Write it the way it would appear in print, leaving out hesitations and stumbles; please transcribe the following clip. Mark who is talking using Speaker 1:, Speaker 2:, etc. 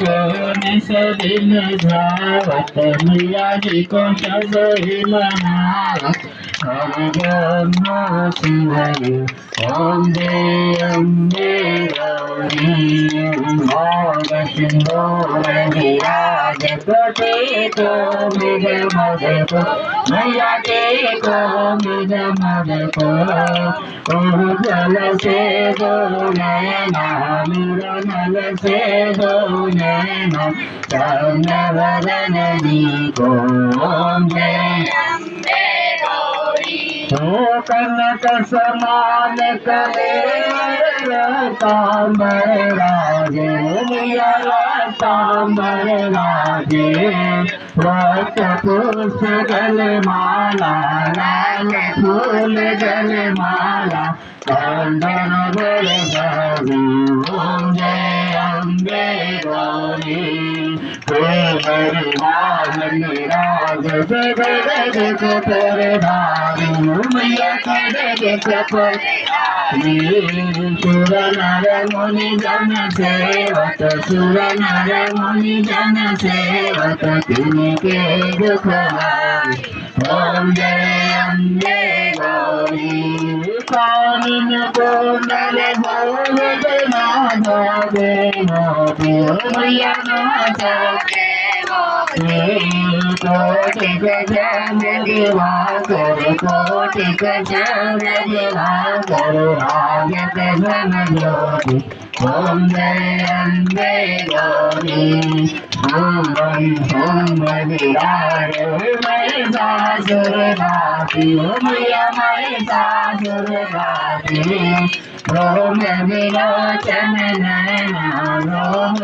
Speaker 1: को निसदिन धावत मैया जी को सब ही मनावत हरि ब्रह्म शिवरि ओम जय अम्बे गौरी मोर सिंदूर विराज कोटि को मृग मद को मैया के को मृग मद को जल से दो नैना नल से दो नैना चंद्रवदन जी को ओम जय कनक समान करे तांबर राजे मैया तांबर राजे रक्त पुष्प गल माला लाल फूल गल माला चंदन गल गौरी ओम जय अम्बे गौरी हरि वाहन राज जगत पर धारी मैया जगत पर सुर नर मुनि जन सेवक सुर नर मुनि जन सेवक तिनके दुख हारी ओम जय अम्बे गौरी कानन कोमल भोग नाथ मोती मैया नाथ कोटि गजान दिवाकर कोटि गजान दिवाकर राजत धन ज्योति ओम जय अम्बे गौरी ओम विरार महिषासुर घाती मैया महिषासुर घाती ओम विलोचन नयना ओम